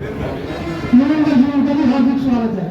नरेंद्र जी उनका भी हार्दिक स्वागत है।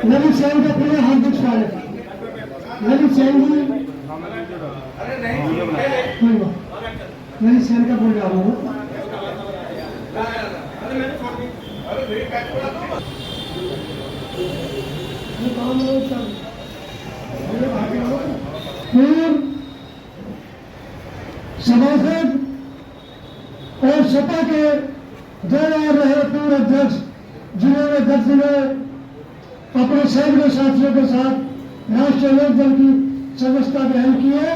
ललित सैन का पूरा हार्दिक स्वागत है। ललित सैन जी, ललित सैन का बोल रहा हूँ। सभासद और सपा के दो रहे पूर्व अध्यक्ष जिन्होंने 10 दिनों अपने सैकड़ों साथियों के साथ राष्ट्रीय लोक दल की सदस्यता ग्रहण की है।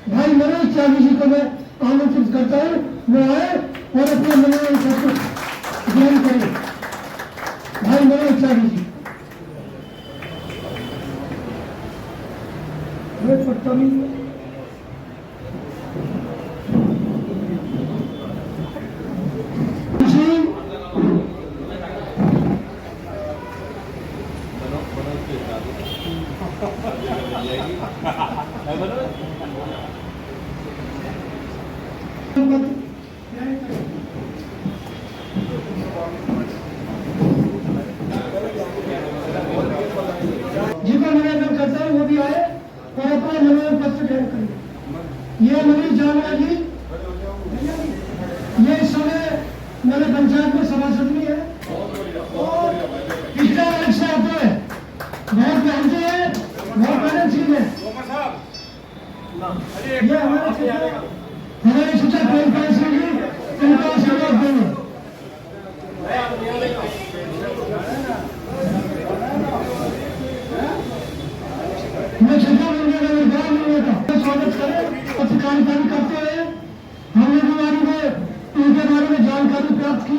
भाई मनोज त्यागी जी को मैं आमंत्रित करता हूँ, वो आए और अपने मनोनयन पत्र ग्रहण करें। भाई मनोज त्यागी जी। जिनको निवेदन करता है वो भी आए और अपना मनोनयन पत्र ग्रहण करें। ये मनीष जामरा जी, ये इस समय मेरे पंचायत में सभासद भी है और पिछले अलग से आते हैं, बहुत मेहनती है, बहुत मेहनतशील है। ये हमारे शिक्षक प्रेमपाल सिंह जी, इनको आशीर्वाद देंगे। मैं छठा महीने का स्वागत करें, पत्रकारिता भी करते हैं। हमने भी उनके बारे में जानकारी प्राप्त की,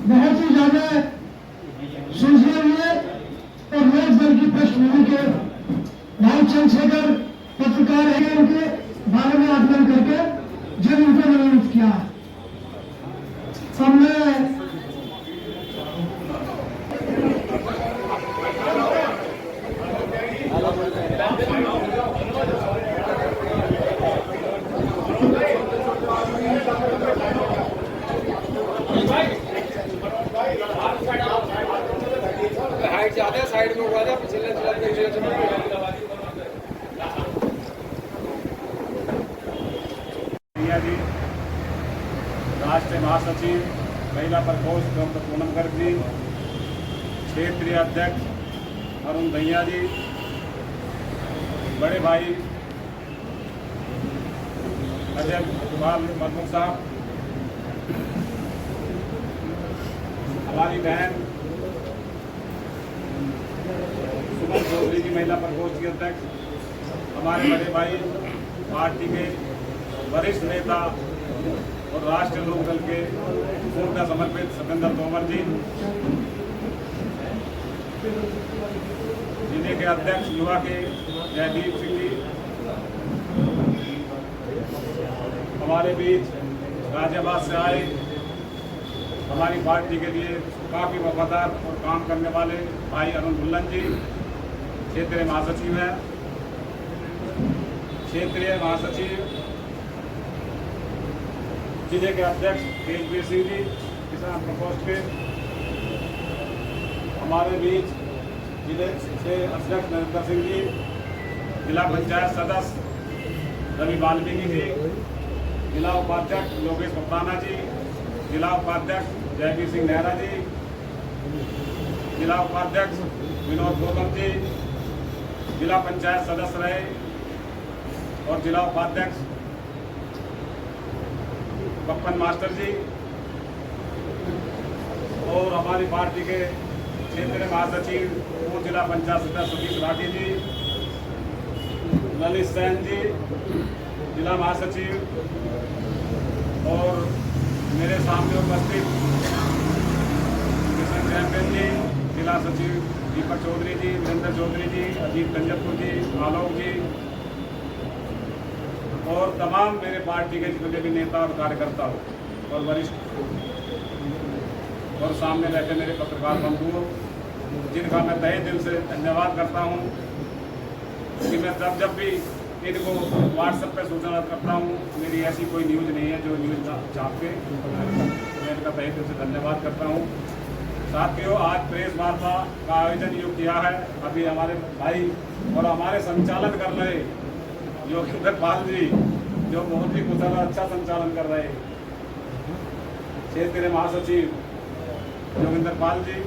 बहुत ही ज्यादा सूझने हुए और लोक दल की पृष्ठभूमि के भाई चंद्रशेखर पत्रकार है, उनके बारे में आकलन करके जब उनको मनोनीत किया। अब मैं साइड में हुआ था पिछले जी, राष्ट्रीय महासचिव महिला प्रकोष्ठ डॉक्टर पूनम गर्ग जी, क्षेत्रीय अध्यक्ष अरुण दहिया जी, बड़े भाई अजय कुमार मरमुख साहब, हमारी बहन सुमन चौधरी जी महिला प्रकोष्ठ की अध्यक्ष, हमारे बड़े भाई पार्टी के वरिष्ठ नेता और राष्ट्रीय लोक दल के पूर्णतः समर्पित सतेंद्र तोमर जी, जिले के अध्यक्ष युवा के जयदीप सिंह जी, हमारे बीच गाजियाबाद से आए हमारी पार्टी के लिए काफ़ी वफादार और काम करने वाले भाई अरुण दुल्लन जी, क्षेत्रीय महासचिव हैं, क्षेत्रीय महासचिव जिले के अध्यक्ष तेजवीर सिंह जी, किसान प्रकोष्ठ के, हमारे बीच जिले से अध्यक्ष नरेंद्र सिंह जी, जिला पंचायत सदस्य रवि वाल्मीकि जी, जिला उपाध्यक्ष योगेश पपराना जी, जिला उपाध्यक्ष जयवीर सिंह नेहरा जी, जिला उपाध्यक्ष विनोद गौतम जी, जिला पंचायत सदस्य रहे और जिला उपाध्यक्ष पप्पन मास्टर जी, और हमारी पार्टी के क्षेत्रीय महासचिव पूर्व जिला पंचायत सदस्य सतीश राठी जी, ललित सैन जी जिला महासचिव, और मेरे सामने उपस्थित महासचिव दीपक चौधरी जी, वीरेंद्र चौधरी जी, अजीत गंजपुर जी, आलोक जी और तमाम मेरे पार्टी के जितने भी नेता और कार्यकर्ता हो और वरिष्ठ और सामने बैठे मेरे पत्रकार बंधुओं, जिनका मैं तहे दिल से धन्यवाद करता हूं कि मैं जब भी इनको व्हाट्सएप पर सूचना करता हूं, मेरी ऐसी कोई न्यूज़ नहीं है जो न्यूज़ छाप के, मैं इनका तहे दिल से धन्यवाद करता हूं। साथियों, आज प्रेस वार्ता का आयोजन जो किया है, अभी हमारे भाई और हमारे संचालन कर रहे योगेंद्र पाल जी, जो बहुत ही कुशल और अच्छा संचालन कर रहे हैं, क्षेत्रीय महासचिव योगेंद्र पाल जी,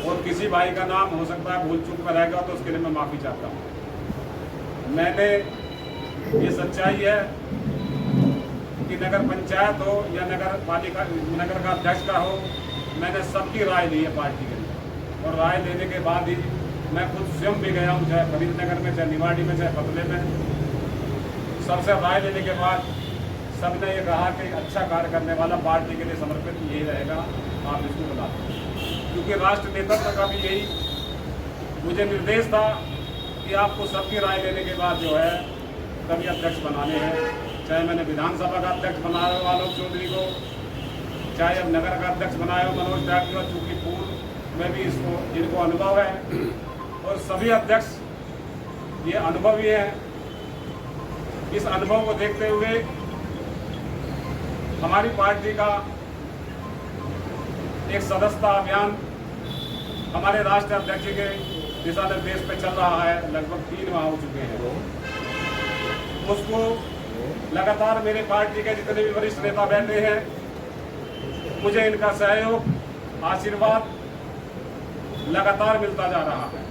और किसी भाई का नाम हो सकता है भूल चूक में रहेगा तो उसके लिए मैं माफ़ी चाहता हूँ। मैंने ये सच्चाई है कि नगर पंचायत हो या नगर पालिका, नगर का अध्यक्ष का हो, मैंने सबकी राय ली है पार्टी के लिए, और राय लेने के बाद ही मैं खुद स्वयं भी गया हूँ, चाहे फरीदनगर में, चाहे निवाड़ी में, चाहे फतले में। सबसे राय लेने के बाद सबने ये कहा कि अच्छा कार्य करने वाला पार्टी के लिए समर्पित यही रहेगा, आप इसको बुला दें। क्योंकि राष्ट्र नेतृत्व का भी यही मुझे निर्देश था कि आपको सबकी राय लेने के बाद जो है तभी अध्यक्ष बनाने हैं। चाहे मैंने विधानसभा का अध्यक्ष बनाया हो आलोक चौधरी को, चाहे अब नगर का अध्यक्ष बनाया हो मनोज त्यागी को, चूँकि पूर्व में भी इसको जिनको अनुभव है, और सभी अध्यक्ष ये अनुभवी हैं। इस अनुभव को देखते हुए हमारी पार्टी का एक सदस्यता अभियान हमारे राष्ट्रीय अध्यक्ष के दिशा निर्देश पे चल रहा है, लगभग 3 माह हो चुके हैं। उसको लगातार मेरे पार्टी के जितने भी वरिष्ठ नेता बैठे हैं, मुझे इनका सहयोग, आशीर्वाद लगातार मिलता जा रहा है,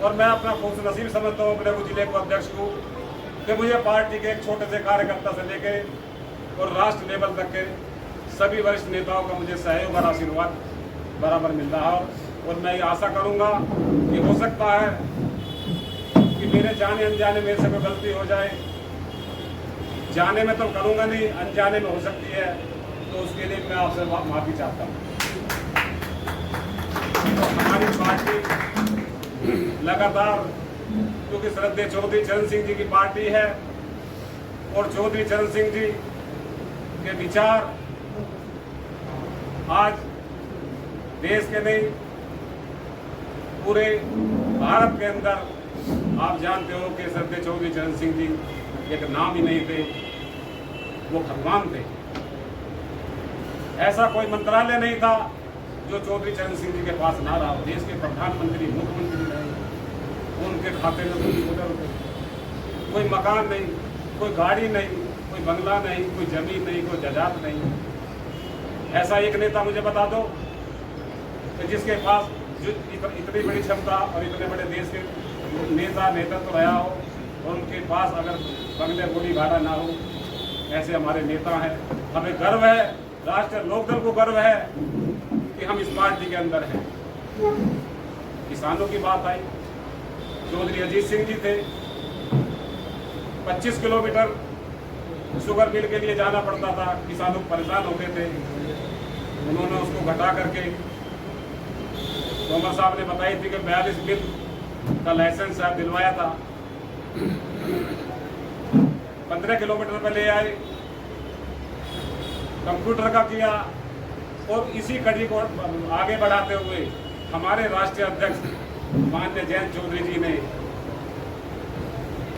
और मैं अपना खुशनसीब समझता हूँ अपने जिले को अध्यक्ष को कि मुझे पार्टी के एक छोटे से कार्यकर्ता से लेके और राष्ट्र लेवल तक के सभी वरिष्ठ नेताओं का मुझे सहयोग और आशीर्वाद बराबर मिल रहा है। और मैं ये आशा करूंगा कि हो सकता है कि मेरे जाने अनजाने मेरे से कोई गलती हो जाए, जाने में तो करूंगा नहीं, अनजाने में हो सकती है, तो उसके लिए मैं आपसे माफ़ी चाहता हूँ। हमारी पार्टी लगातार, क्योंकि श्रद्धेय चौधरी चरण सिंह जी की पार्टी है, और चौधरी चरण सिंह जी के विचार आज देश के नहीं पूरे भारत के अंदर आप जानते हो कि श्रद्धेय चौधरी चरण सिंह जी एक नाम ही नहीं थे, वो भगवान थे। ऐसा कोई मंत्रालय नहीं था जो चौधरी चरण सिंह जी के पास ना रहा हो। देश के प्रधानमंत्री, मुख्यमंत्री रहे, उनके खाते में कोई मकान नहीं, कोई गाड़ी नहीं, कोई बंगला नहीं, कोई जमीन नहीं, कोई जायदाद नहीं। ऐसा एक नेता मुझे बता दो कि जिसके पास जो इतनी बड़ी क्षमता और इतने बड़े देश के नेता नेतृत्व रहा हो, और उनके पास अगर बंगले गोली भाड़ा ना हो। ऐसे हमारे नेता हैं, हमें गर्व है, राष्ट्रीय लोकदल को गर्व है कि हम इस पार्टी के अंदर हैं। किसानों की बात आई, चौधरी अजीत सिंह जी थे, 25 किलोमीटर शुगर मिल के लिए जाना पड़ता था, किसानों परेशान होते थे। उन्होंने उसको घटा करके, तोमर साहब ने बताई थी कि 42 मिल का लाइसेंस साहब दिलवाया था, 15 किलोमीटर पर ले आए, कंप्यूटर का किया, और इसी कड़ी को आगे बढ़ाते हुए हमारे राष्ट्रीय अध्यक्ष माननीय जयंत चौधरी जी ने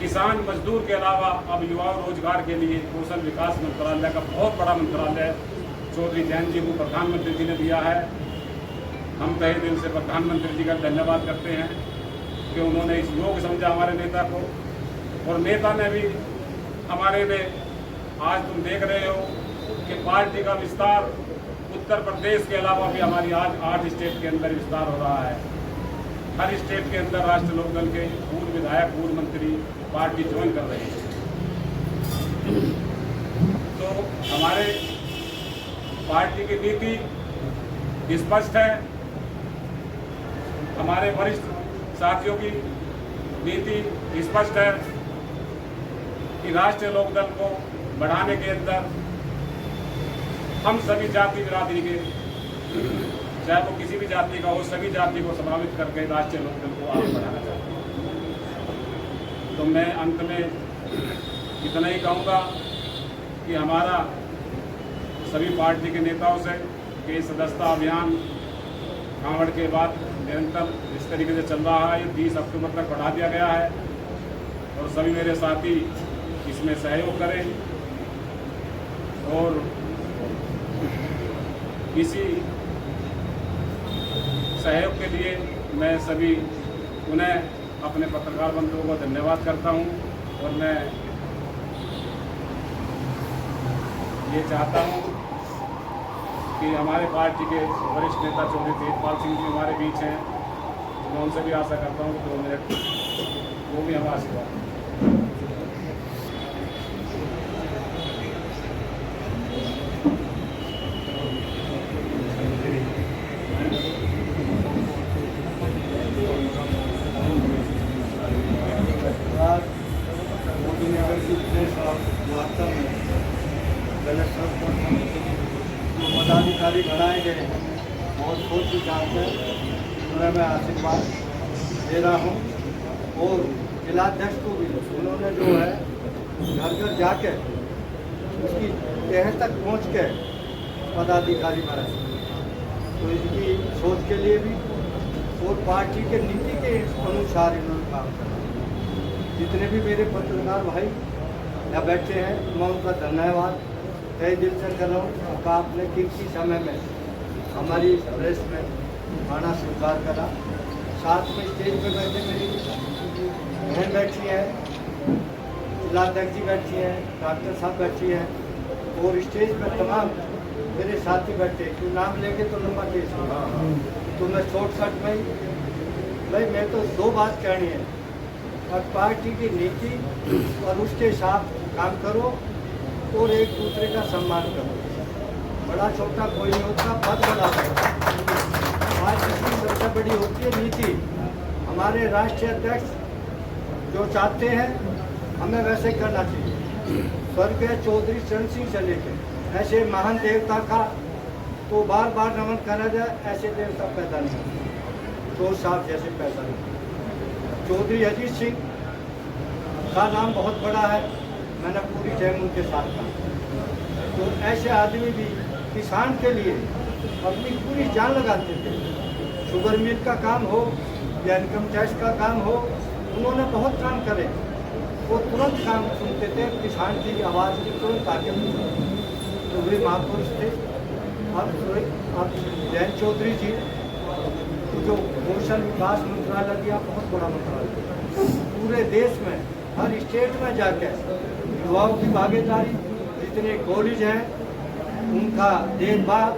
किसान मजदूर के अलावा अब युवा रोजगार के लिए कौशल विकास मंत्रालय का बहुत बड़ा मंत्रालय चौधरी जयंत जी को प्रधानमंत्री जी ने दिया है। हम तहे दिल से प्रधानमंत्री जी का धन्यवाद करते हैं कि उन्होंने इस योग समझा हमारे नेता को, और नेता ने भी हमारे ने, आज तुम देख रहे हो कि पार्टी का विस्तार उत्तर प्रदेश के अलावा भी हमारी आज 8 स्टेट के अंदर विस्तार हो रहा है। हर स्टेट के अंदर राष्ट्रीय लोकदल के पूर्व विधायक, पूर्व मंत्री पार्टी ज्वाइन कर रहे हैं। तो हमारे पार्टी की नीति स्पष्ट है, हमारे वरिष्ठ साथियों की नीति स्पष्ट है कि राष्ट्रीय लोकदल को बढ़ाने के अंदर हम सभी जाति बिरादरी के चाहे वो किसी भी जाति का हो, सभी जाति को समावित करके राष्ट्रीय लोकदल को आगे बढ़ाना चाहते हैं। तो मैं अंत में इतना ही कहूँगा कि हमारा सभी पार्टी के नेताओं से कि सदस्यता अभियान कांवड़ के बाद निरंतर इस तरीके से चल रहा है, ये 30 अक्टूबर तक बढ़ा दिया गया है और सभी मेरे साथी इसमें सहयोग करें और इसी सहयोग के लिए मैं सभी उन्हें अपने पत्रकार बंधुओं को धन्यवाद करता हूं और मैं ये चाहता हूं कि हमारे पार्टी के वरिष्ठ नेता चौधरी तेजपाल सिंह जी हमारे बीच हैं, मैं उनसे भी आशा करता हूं कि 2 मिनट वो भी हमारा आशीर्वाद। पदाधिकारी बढ़ाए गए हैं और सोच विचार से उन्हें मैं आशीर्वाद दे रहा हूँ और जिलाध्यक्ष को भी उन्होंने जो है घर घर जाके उसकी तह तक पहुँच के पदाधिकारी बनाए, तो इसकी सोच के लिए भी और पार्टी के नीति के अनुसार इन्होंने काम करा। जितने भी मेरे पत्रकार भाई यहाँ बैठे हैं मैं उनका धन्यवाद तहे दिल से कर रहा हूँ कि आपने किसी समय में हमारी प्रेस में आना स्वीकार करा। साथ में स्टेज पे बैठे मेरी बहन बैठी है, जिलाध्यक्ष जी बैठी हैं, डॉक्टर साहब बैठी हैं और स्टेज पर तमाम मेरे साथी बैठे। क्यों नाम लेके तो लंबा केस होगा, तो मैं शॉर्टकट में भाई मैं तो 2 बात कहनी है और पार्टी की नीति और उसके साथ काम करो और एक दूसरे का सम्मान करो। बड़ा छोटा कोई नहीं होता, पद बड़ा होता। आज इसकी सबसे बड़ी होती है नीति। हमारे राष्ट्रीय अध्यक्ष जो चाहते हैं हमें वैसे करना चाहिए। स्वर्गीय चौधरी चरण सिंह से लेकर ऐसे महान देवता का तो बार बार नमन करा जाए, ऐसे देवता पैदा नहीं होते, तो साहब जैसे पैदा नहीं। चौधरी अजीत सिंह का नाम बहुत बड़ा है, मैंने पूरी जैम उनके साथ था। तो ऐसे आदमी भी किसान के लिए अपनी पूरी जान लगाते थे। शुगर मिल का काम हो या इनकम टैक्स का काम हो, उन्होंने बहुत काम करे। वो तुरंत काम सुनते थे, किसान की आवाज़ की तुरंत आगे बढ़ते। तो वे महापुरुष थे। अब जयंत चौधरी जी जो कौशल विकास मंत्रालय दिया, बहुत बड़ा मंत्रालय, पूरे देश में हर स्टेट में जाकर युवाओं की भागीदारी, जितने कॉलेज हैं उनका देखभाल,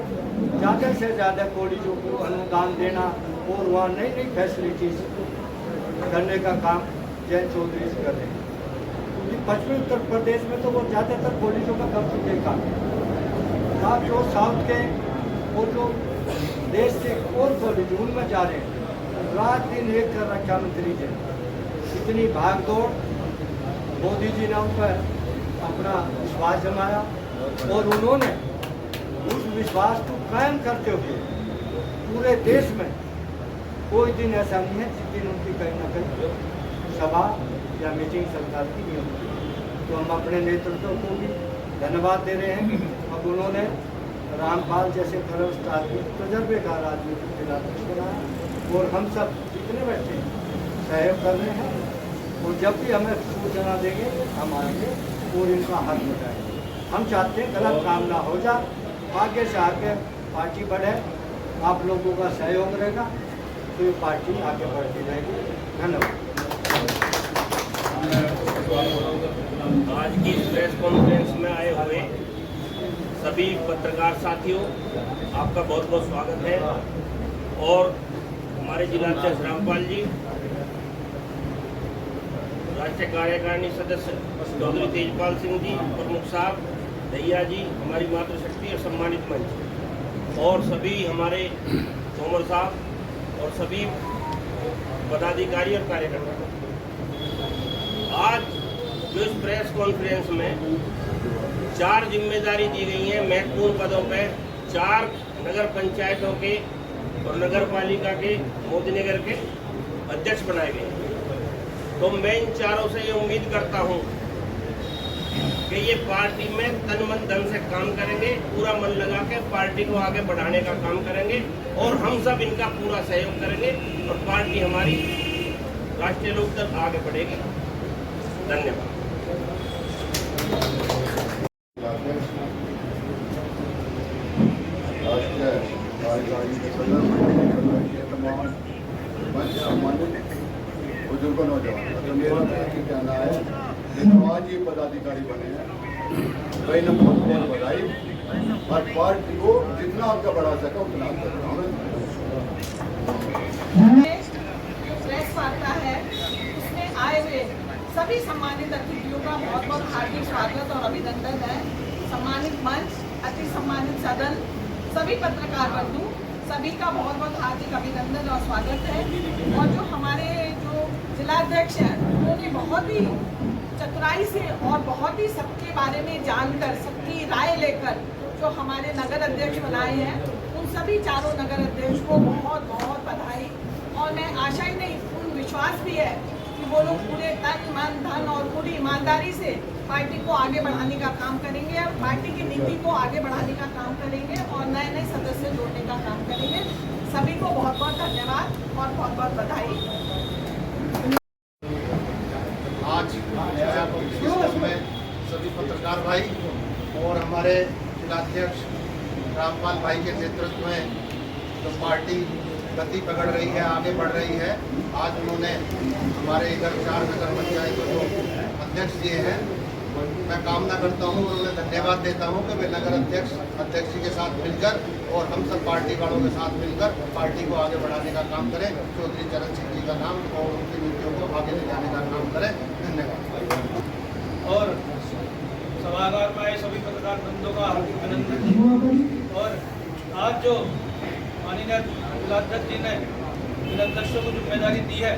ज़्यादा से ज़्यादा कॉलेजों को अनुदान देना और वहाँ नई नई फैसिलिटीज करने का काम जयंत चौधरी जी कर रहे हैं। क्योंकि पश्चिमी उत्तर प्रदेश में तो वो ज़्यादातर कॉलेजों का कर चुके काम। आप जो साउथ के और जो देश के और कॉलेज उनमें जा रहे हैं, रात दिन एक कर रखा मंत्री जी, इतनी भाग दौड़। मोदी जी ने उन पर अपना विश्वास जमाया और उन्होंने उस विश्वास को कायम करते हुए पूरे देश में कोई दिन ऐसा नहीं है जिस दिन उनकी कहीं ना कहीं सभा या मीटिंग सरकार की नहीं होती। तो हम अपने नेतृत्व को भी धन्यवाद दे रहे हैं। अब उन्होंने रामपाल जैसे खरब आदमी, तजर्बेकार आदमी को जिलाध्यक्ष बनाया और हम सब जितने बैठे सहयोग कर रहे हैं और जब भी हमें सूचना देंगे हम आएंगे और इनका हक बताएंगे। हम चाहते हैं गलत काम ना हो जाए, आगे से आगे पार्टी बढ़े, आप लोगों का सहयोग रहेगा तो ये पार्टी आगे बढ़ती रहेगी। धन्यवाद। आज की प्रेस कॉन्फ्रेंस में आए हुए सभी पत्रकार साथियों, आपका बहुत बहुत स्वागत है। और हमारे जिलाध्यक्ष रामपाल जी, राष्ट्रीय कार्यकारिणी सदस्य चौधरी तेजपाल सिंह जी, प्रमुख साहब दैया जी, हमारी मातृशक्ति और सम्मानित मंच, और सभी हमारे तोमर साहब और सभी पदाधिकारी और कार्यकर्ता। आज जो इस प्रेस कॉन्फ्रेंस में 4 जिम्मेदारी दी गई है महत्वपूर्ण पदों पर, 4 नगर पंचायतों के और नगर पालिका के मोदी नगर के अध्यक्ष बनाए गए। तो मैं इन चारों से ये उम्मीद करता हूँ कि ये पार्टी में तन मन धन से काम करेंगे, पूरा मन लगा के पार्टी को आगे बढ़ाने का काम करेंगे और हम सब इनका पूरा सहयोग करेंगे और पार्टी हमारी राष्ट्रीय लोकदल आगे बढ़ेगी। धन्यवाद। बुजुर्ग नौजवान तो मेरा तो कहना है जो आज ये पदाधिकारी बने हैं वही ने बहुत बहुत बधाई और पार्टी को जितना आपका बढ़ा सका उतना आपका प्रेस वार्ता है, उसमें आए हुए सभी सम्मानित अतिथियों का बहुत बहुत हार्दिक स्वागत और अभिनंदन है। सम्मानित मंच, अति सम्मानित सदन, सभी पत्रकार बंधु, सभी का बहुत बहुत हार्दिक अभिनंदन और स्वागत है। और जो हमारे जो जिलाध्यक्ष हैं उन्होंने बहुत ही चतुराई से और बहुत ही सबके बारे में जानकर, सबकी राय लेकर जो हमारे नगर अध्यक्ष बनाए हैं, उन सभी चारों नगर अध्यक्ष को बहुत बहुत बधाई। और मैं आशा ही नहीं, पूर्ण विश्वास भी है कि वो लोग पूरे तन मन धन और पूरी ईमानदारी से पार्टी को आगे बढ़ाने का काम करेंगे और पार्टी की नीति को आगे बढ़ाने का काम करेंगे और नए नए सदस्य जोड़ने का काम करेंगे। सभी को बहुत बहुत धन्यवाद और बहुत बहुत बधाई। आज में सभी पत्रकार भाई और हमारे जिलाध्यक्ष रामपाल भाई के नेतृत्व में जो पार्टी गति पकड़ रही है, आगे बढ़ रही है। आज उन्होंने हमारे इधर 4 नगर पंचायतों को अध्यक्ष दिए हैं। मैं कामना करता हूं और उन्हें धन्यवाद देता हूं कि वे नगर अध्यक्ष जी के साथ मिलकर और हम सब पार्टी वालों के साथ मिलकर पार्टी को आगे बढ़ाने का काम करें। चौधरी चरण सिंह जी का नाम और उनकी नीतियों को आगे ले जाने का काम करें। धन्यवाद। और सभागार में आए सभी पत्रकार बंधुओं का हार्दिक अभिनंदन। और आज जो माननीय जिलाध्यक्ष जी ने जिलाध्यक्षों को जिम्मेदारी दी है,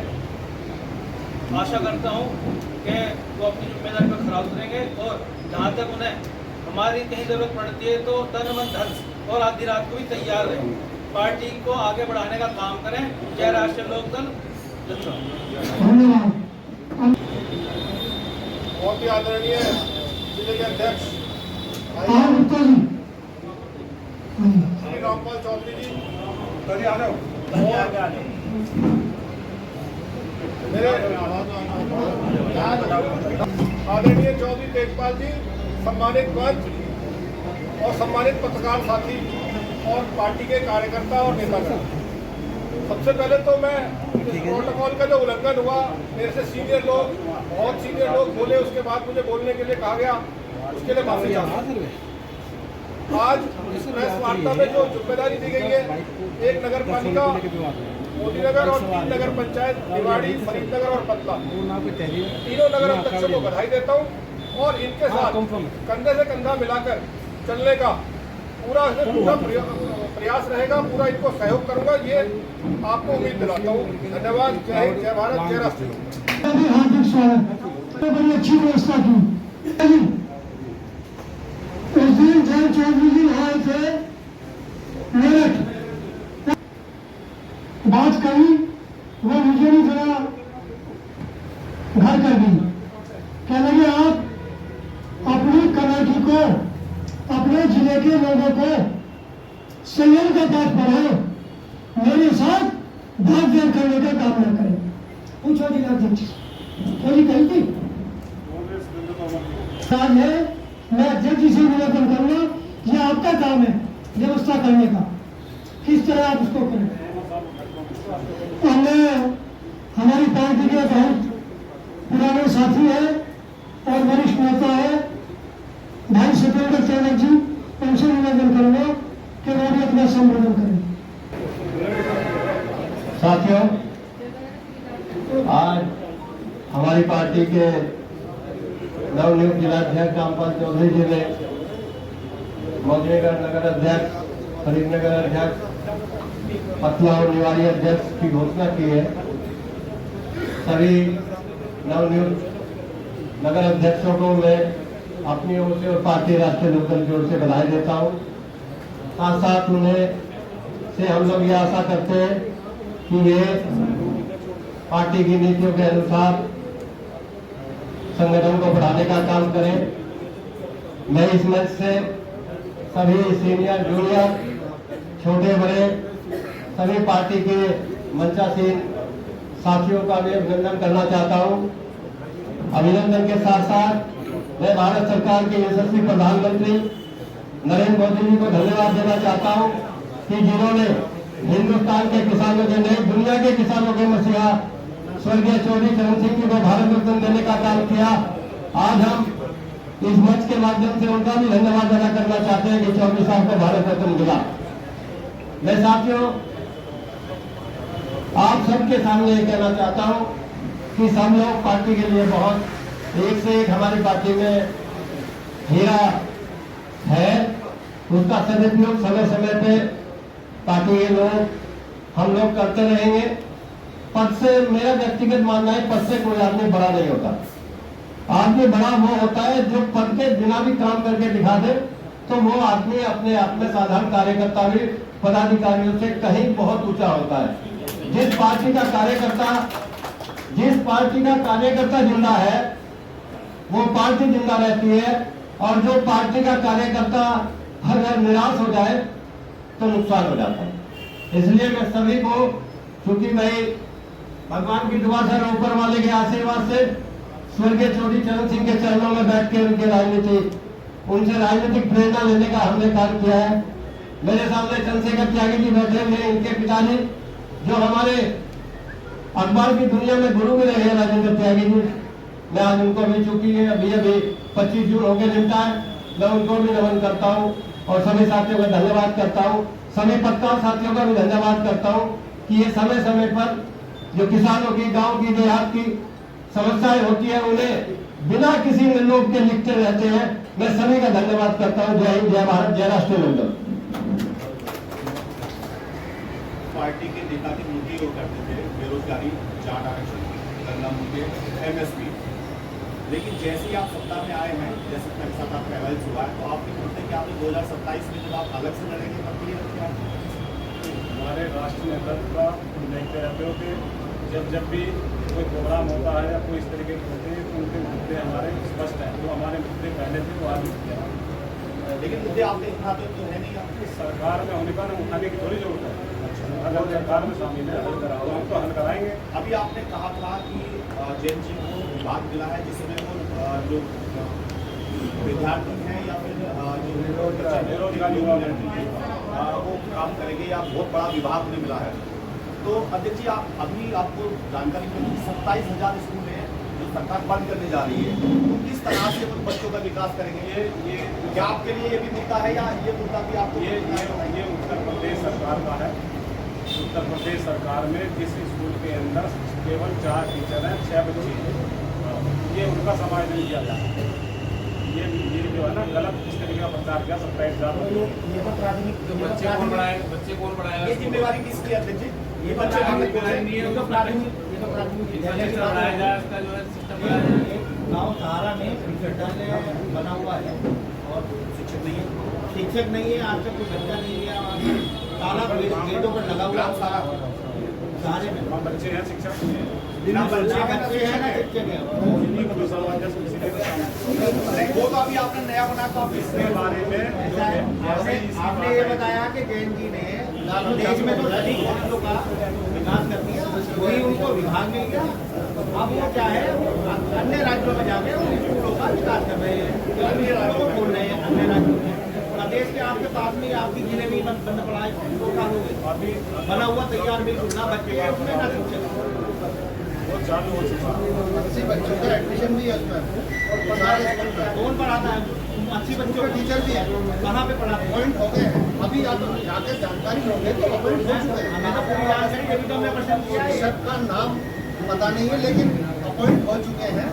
आशा करता हूँ कि वो अपनी जिम्मेदारी पर खरा उतरेंगे और जहाँ तक उन्हें हमारी कहीं जरूरत पड़ती है तो तन मन धन और आधी रात को भी तैयार रहें, पार्टी को आगे बढ़ाने का काम करें। जय राष्ट्रीय लोकदल। धन्यवाद। बहुत ही आदरणीय जिले के अध्यक्ष श्री रामपाल चौधरी जी, कभी आ रहे हो मेरे आदरणीय चौधरी तेजपाल जी, सम्मानित मंच और सम्मानित पत्रकार साथी और पार्टी के कार्यकर्ता और नेतागण, सबसे पहले तो मैं प्रोटोकॉल का जो उल्लंघन हुआ, मेरे से सीनियर लोग, बहुत सीनियर लोग बोले, उसके बाद मुझे बोलने के लिए कहा गया, उसके लिए माफी चाहता हूं। आज इस प्रेस वार्ता में जो जिम्मेदारी दी गई है, एक नगर पालिका मोदी नगर और 3 नगर पंचायत निवाड़ी, फरीदनगर और पतला, तीनों नगर अध्यक्षों को बधाई देता हूं और इनके साथ कंधे से कंधा मिलाकर चलने का पूरा प्रयास रहेगा, पूरा इनको सहयोग करूंगा, ये आपको उम्मीद दिलाता हूँ। धन्यवाद। जय हिंद, जय भारत, जय राष्ट्र। हार्दिक स्वागत। बड़ी अच्छी व्यवस्था की। उस दिन जब चौधरी जी आए थे मेरठ, बात करी, वो मुझे भी थोड़ा घर कर दी। कह लगे आप अपनी कमेटी को, अपने जिले के लोगों को संयम का पाठ पढ़ाओ, मेरे साथ भाग दौड़ करने का काम न करें। पूछो जिलाध्यक्ष थोड़ी कही थी आज है, मैं अध्यक्ष जी से निवेदन करूंगा, ये आपका काम है व्यवस्था करने का, किस तरह आप उसको करें। हमारी पार्टी के बहुत पुराने साथी है और वरिष्ठ नेता है भाई सत्येंद्र चौधरी जी, उनसे निवेदन करूंगा कि वो भी अपना संबोधन करें। साथियों, आज हमारी पार्टी के नवनियुक्त जिलाध्यक्ष रामपाल चौधरी जी ने मोदीनगर नगर अध्यक्ष, फरीदनगर अध्यक्ष, पतला और निवाड़ी अध्यक्ष की घोषणा की है। सभी नवनियुक्त नगर अध्यक्षों को मैं अपनी ओर से और पार्टी राष्ट्रीय लोकदल की ओर से बधाई देता हूँ। साथ साथ उन्हें से हम लोग ये आशा करते हैं कि ये पार्टी की नीतियों के अनुसार संगठन को बढ़ाने का काम करें। मैं इस मंच से सभी सीनियर जूनियर छोटे बड़े सभी पार्टी के मंचासीन साथियों का भी अभिनंदन करना चाहता हूं। अभिनंदन के साथ साथ मैं भारत सरकार के यशस्वी प्रधानमंत्री नरेंद्र मोदी जी को धन्यवाद देना चाहता हूं कि जिन्होंने हिंदुस्तान के किसानों के नहीं दुनिया के किसानों के मसीहा स्वर्गीय चौधरी चरण सिंह जी को भारत रत्न देने का काम किया। आज हम इस मंच के माध्यम से उनका भी धन्यवाद अदा करना चाहते हैं कि चौधरी साहब को भारत रत्न मिला। मैं साथियों आप सबके सामने ये कहना चाहता हूं कि सब लोग पार्टी के लिए बहुत एक से एक हमारी पार्टी में हीरा है, उसका सदुपयोग समय समय पे पार्टी के लोग हम लोग करते रहेंगे। पद से मेरा व्यक्तिगत मानना है पद से कोई आदमी बड़ा नहीं होता। आदमी बड़ा वो होता है जो पद के बिना भी काम करके दिखा दे, तो वो आदमी अपने आप में साधारण कार्यकर्ता भी पदाधिकारियों से कहीं बहुत ऊंचा होता है। जिस पार्टी का कार्यकर्ता जिंदा है वो पार्टी जिंदा रहती है, और जो पार्टी का कार्यकर्ता अगर निराश हो जाए तो नुकसान हो जाता है। इसलिए मैं सभी को, चूंकि मैं भगवान की दुआ से और ऊपर वाले के आशीर्वाद से स्वर्गीय चौधरी चरण सिंह के चरणों में बैठ के उनके उनसे राजनीतिक प्रेरणा लेने का हमने कार्य किया है। मेरे सामने चंद्रशेखर त्यागी जी बैठे हुए, इनके पिताजी जो हमारे अखबार की दुनिया में गुरु भी रहे हैं, राजेंद्र त्यागी जी। मैं आज उनको भी, चूंकि अभी 25 जून होके निपटा है, मैं उनको भी नमन करता हूँ और सभी साथियों का धन्यवाद करता हूँ। सभी पत्रकार साथियों का भी धन्यवाद करता हूँ कि ये समय समय पर जो किसानों की, गांव की, देहात की समस्याएं होती है उन्हें बिना किसी लोग के लिखते रहते हैं। मैं सभी का धन्यवाद करता हूँ। जय हिंद, जय भारत, जय राष्ट्रमंडल। पार्टी के नेता की मुद्दे वो करते थे बेरोजगारी, जाट आरक्षण, गन्ना मुद्दे, एमएसपी, लेकिन जैसे ही आप सत्ता में आए हैं, जैसे मेरे साथ आपका एलायंस हुआ है, तो आपके मुद्दे कि आपने 2027 में जब आप अलग से लड़ेंगे तब भी रखा हमारे राष्ट्रीय नेतृत्व का देखते रहते हो कि जब भी कोई प्रोग्राम होता है या कोई इस तरीके के होते हैं तो उनके मुद्दे हमारे स्पष्ट हैं। जो हमारे मुद्दे पहले थे वो आज भी हैं, लेकिन मुद्दे आपने उठाते तो है नहीं। आपकी सरकार में होने पर उठाने की थोड़ी जरूरत है। अगर सरकार में शामिल है तो हम तो हल कराएंगे। अभी आपने कहा था कि जैन जी को विभाग मिला है जिसमें वो जो विद्यार्थी हैं या फिर जो बेरोजगारी वो काम करेंगे, या बहुत बड़ा विभाग उन्हें मिला है। तो अध्यक्ष जी, आप अभी आपको जानकारी मिली 27,000 स्कूल हैं जो सरकार बंद करने जा रही है, तो किस तरह से उन बच्चों का विकास करेंगे? ये क्या आपके लिए ये भी मुद्दा है, या ये मुद्दा भी आपको? ये उत्तर प्रदेश सरकार का है। उत्तर प्रदेश सरकार में जिस स्कूल के अंदर केवल 4 टीचर हैं, 6 बच्चे हैं, ये उनका समायोजन किया जाए। ये जो है ना गलत इस तरीके का प्रचार किया 27,000 बच्चे कौन पढ़ाएगा? ये जिम्मेवारी किसकी है अध्यक्ष जी? ये बच्चे गाँव सहारा में विद्यालय बना हुआ है और शिक्षक नहीं है। आज तक कोई बच्चा नहीं है, ताला गेटों पर लगा हुआ सहारे में बच्चे हैं, शिक्षक बच्चे हैं ना, शिक्षक है। वो तो अभी आपने नया बना, तो आप इसके बारे में आपने ये बताया कि जैन जी ने देश में तो स्कूलों का विकास कर दिया, वही उनको विभाग मिल गया। अब वो क्या है, अन्य राज्यों में जाके उन स्कूलों का विकास कर रहे हैं, अन्य राज्यों को खोल रहे हैं। अन्य राज्यों में प्रदेश के आपके पास में आपकी जिले में बंद पड़ा है, 2 साल हो गए, अभी बना हुआ तैयार बिल्कुल ना बच्चे हैं उसमें ना शिक्षक। वो चालू हो चुका है। 80 बच्चों का एडमिशन भी है उसमें। कौन पढ़ाता है? 80 बच्चों का टीचर भी है, कहाँ पे पढ़ाते हैं? अपॉइंट हो गए हैं। अभी आप जाके जानकारी लोगे तो अपॉइंट हो चुके हैं। हमें तो पूरी जानकारी अभी तो हमने प्रश्न किया है। शिक्षक का नाम पता नहीं है, लेकिन अपॉइंट हो चुके हैं।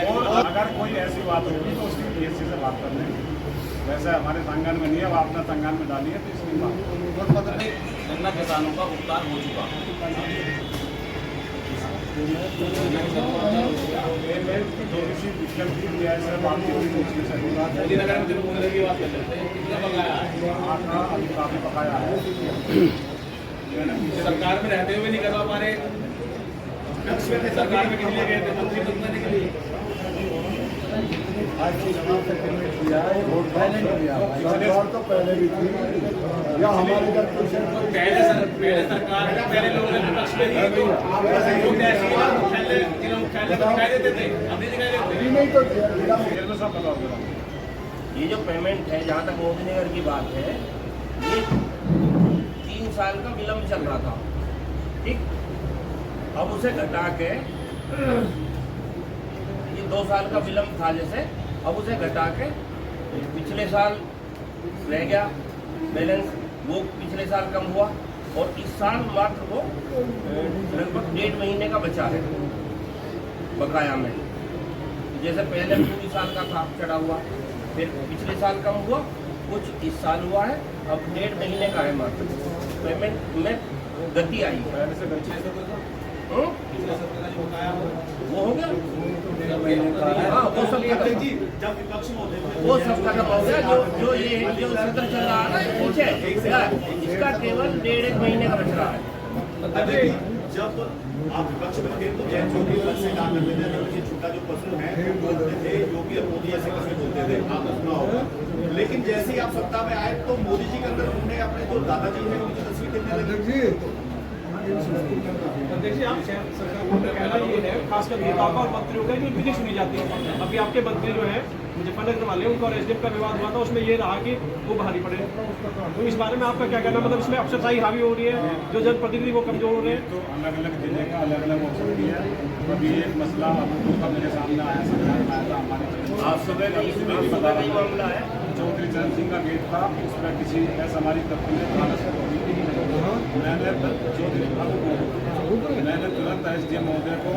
और अगर कोई ऐसी बात होगी तो उसकी पीएससी से बात कर लेंगे। वैसे हमारे संज्ञान में नहीं है, वो अपना संज्ञान में डालिए तो इसकी बात। गन्ना किसानों का भुगतान हो चुका। जो किसी व्यक्ति की ऐसे बात की हुई मुश्किल से मोदी नगर में जरूर की बात कर लेते हैं कितना पकाया है आटा अभी काफी पकाया है। सरकार में रहते हुए नहीं कर पा रहे सरकार में किस लिए गए थे मंत्री बनने के लिए आज चुनाव से पेमेंट किया है, वोट पहले नहीं दिया, सरकार तो पहले भी थी या हमारे घर पहले सरकार पहले लोगों ने विपक्ष में ही तो लोग ऐसे ही मुख्यालय दिखाई देते थे अब नहीं दिखाई देते नहीं तो फिर तो सब बताओ जरा। ये जो पेमेंट है, जहाँ तक मोदी नगर की बात है, ये 3 साल का विलम्ब चल रहा था, ठीक। अब उसे घटा के ये 2 साल का विलम्ब था जैसे, अब उसे घटा के पिछले साल रह गया बैलेंस, वो पिछले साल कम हुआ और इस साल मात्र वो लगभग 1.5 महीने का बचा है बकाया में। जैसे पहले पूरी साल का था चढ़ा हुआ, फिर पिछले साल कम हुआ, कुछ इस साल हुआ है, अब 1.5 महीने का है मात्र। पेमेंट में गति आई है। पहले से बच्चे वो हो गया, हाँ वो सब खत्म, जब विपक्ष में होते थे वो सब खत्म हो गया। जो ये जो सत्र चल रहा है ना पीछे, इसका केवल 1.5 महीने का बच रहा है। अजय, जब आप विपक्ष में थे तो जैन जो भी पद से काम करते थे, जो छोटा जो पशु है वो बोलते थे, योगी और मोदी ऐसे कैसे बोलते थे, आपने सुना होगा। लेकिन जैसे ही आप सत्ता में आए तो मोदी जी के अंदर उन्होंने अपने जो दादाजी है उनकी तस्वीर देखने लगी। देखिए, आप सरकार का कहना ये है, खासकर नेताओं और मंत्रियों का, कि उनकी सुनी जाती है। अभी आपके मंत्री जो है मुजफ्फरनगर वाले, उनका और एसडीएम का विवाद हुआ था, उसमें ये रहा कि वो भारी पड़े। तो इस बारे में आपका क्या कहना, मतलब इसमें अफसरशाही हावी हो रही है, जो जनप्रतिनिधि वो कमजोर हो रहे हैं। तो अलग अलग जिले का अलग अलग अवसर भी है। अभी एक मसला अबूपुर का मेरे सामने आया, सरकार में आया था हमारे आज सुबह का ही मामला है। चौधरी चरण सिंह का गेट था, उसमें किसी असामाजिक तत्व ने धारा से तोड़ी थी। मैंने तुरंत एसडीएम महोदय को,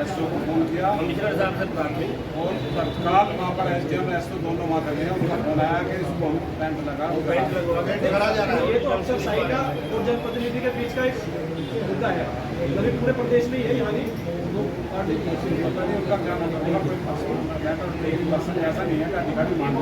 एसओ को फोन किया कमिश्नर साहब से बात हुई और तत्काल वहाँ पर एसडीएम एसओ दोनों वहाँ गए। उनका फोन आया कि इसको हम पैंट लगा ये तो अफसरशाही का और जनप्रतिनिधि के बीच का एक मुद्दा है, मतलब पूरे प्रदेश में यही हानि उनका क्या मतलब, कोई पर्सन ऐसा नहीं है कि अधिकारी मान